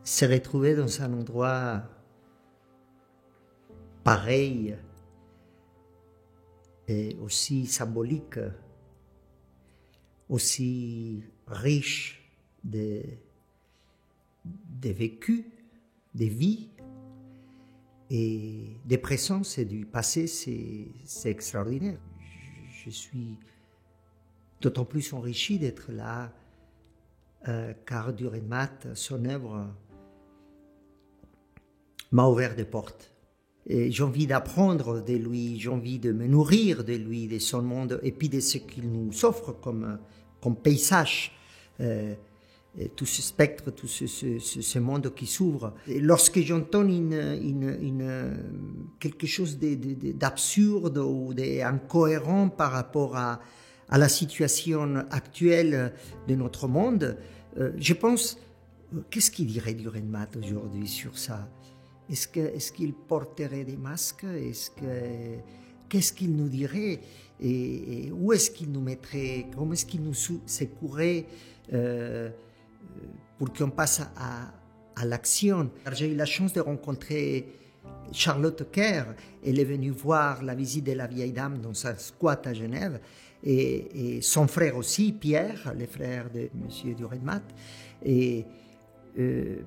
se retrouver dans un endroit pareil et aussi symbolique, aussi riche de vécus, de vies et des présences et du passé, c'est extraordinaire. Je suis d'autant plus enrichi d'être là car Dürrenmatt, son œuvre, m'a ouvert des portes. Et j'ai envie d'apprendre de lui, j'ai envie de me nourrir de lui, de son monde, et puis de ce qu'il nous offre comme paysage, tout ce spectre, tout ce monde qui s'ouvre. Et lorsque j'entends quelque chose d'absurde ou d'incohérent par rapport à la situation actuelle de notre monde, je pense, qu'est-ce qu'il dirait Dürrenmatt aujourd'hui sur ça? Est-ce qu'il porterait des masques? Qu'est-ce qu'il nous dirait? Et où est-ce qu'il nous mettrait? Comment est-ce qu'il nous secouerait pour qu'on passe à l'action? J'ai eu la chance de rencontrer Charlotte Kerr. Elle est venue voir la visite de la vieille dame dans un squat à Genève. Et son frère aussi, Pierre, le frère de M. Dürrenmatt. Et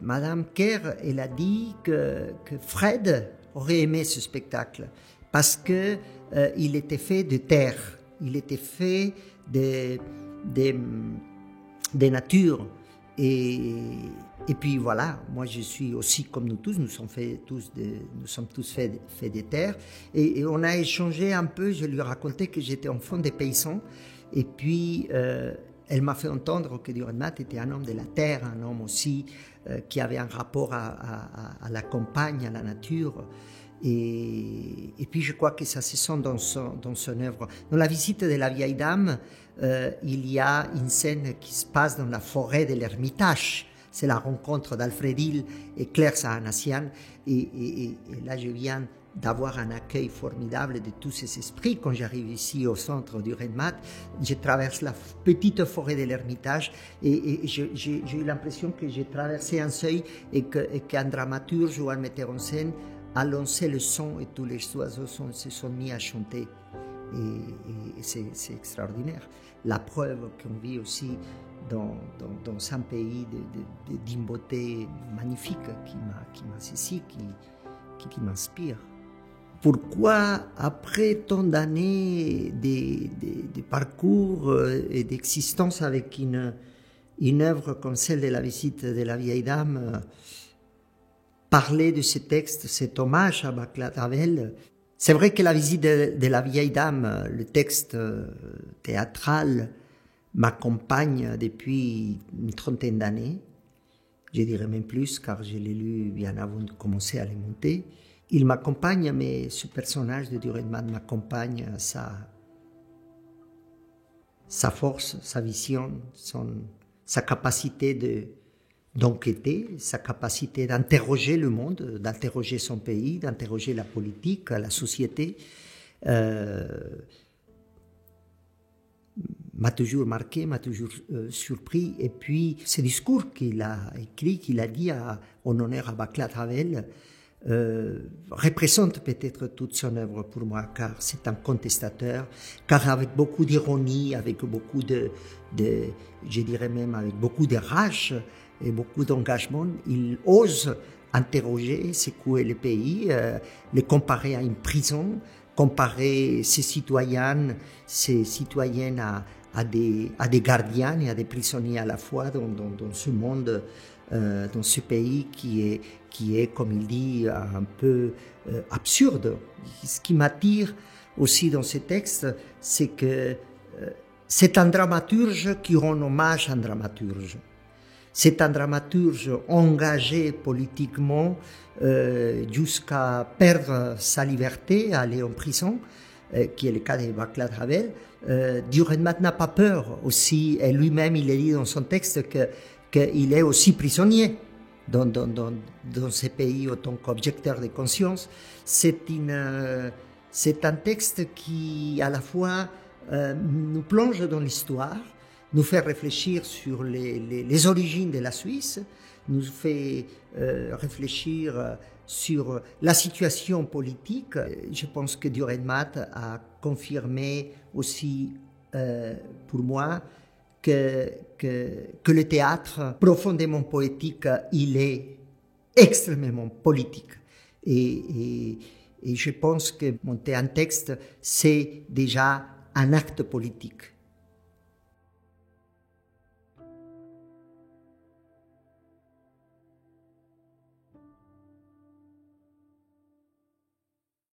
Madame Kerr, elle a dit que Fred aurait aimé ce spectacle parce que il était fait de terre, il était fait de nature. Et puis voilà, moi je suis aussi comme nous tous, nous sommes tous faits de terre. Et on a échangé un peu, je lui ai raconté que j'étais enfant des paysans. Et puis elle m'a fait entendre que Dürrenmatt était un homme de la terre, un homme aussi qui avait un rapport à la campagne, à la nature. Et puis je crois que ça se sent dans son œuvre. Dans la visite de la vieille dame, il y a une scène qui se passe dans la forêt de l'Ermitage. C'est la rencontre d'Alfred Hill et Claire Sahanassian. Et là, je viens d'avoir un accueil formidable de tous ces esprits. Quand j'arrive ici au centre Dürrenmatt, je traverse la petite forêt de l'Ermitage et j'ai eu l'impression que j'ai traversé un seuil et qu'un dramaturge ou un metteur en scène a lancé le son et tous les oiseaux se sont mis à chanter. Et c'est extraordinaire. La preuve qu'on vit aussi dans un pays d'une beauté magnifique qui m'a saisi, qui m'inspire. Pourquoi, après tant d'années de parcours et d'existence avec une œuvre comme celle de la visite de la vieille dame, parler de ce texte, cet hommage à Václav Havel? C'est vrai que la visite de la vieille dame, le texte théâtral, m'accompagne depuis une trentaine d'années. Je dirais même plus, car je l'ai lu bien avant de commencer à le monter. Il m'accompagne, mais ce personnage de Dürrenmatt m'accompagne, sa force, sa vision, sa capacité d'enquêter, sa capacité d'interroger le monde, d'interroger son pays, d'interroger la politique, la société, m'a toujours marqué, m'a toujours surpris. Et puis, ce discours qu'il a écrit, qu'il a dit en honneur à Václav Havel, représente peut-être toute son œuvre pour moi, car c'est un contestateur, car avec beaucoup d'ironie, avec beaucoup je dirais même avec beaucoup de rage et beaucoup d'engagement, il ose interroger, secouer le pays, le comparer à une prison, comparer ces citoyennes à des gardiens et à des prisonniers à la fois dans ce monde, dans ce pays qui est, comme il dit, un peu absurde. Ce qui m'attire aussi dans ce texte, c'est que c'est un dramaturge qui rend hommage à un dramaturge. C'est un dramaturge engagé politiquement jusqu'à perdre sa liberté, aller en prison, qui est le cas de Václav Havel. Dürrenmatt n'a pas peur aussi, et lui-même il a dit dans son texte qu'il est aussi prisonnier dans ces pays en tant qu'objecteur de conscience. C'est un texte qui à la fois nous plonge dans l'histoire, nous fait réfléchir sur les origines de la Suisse, nous fait réfléchir sur la situation politique. Je pense que Dürrenmatt a confirmé aussi pour moi que le théâtre profondément poétique, il est extrêmement politique. Et je pense que monter un texte, c'est déjà un acte politique.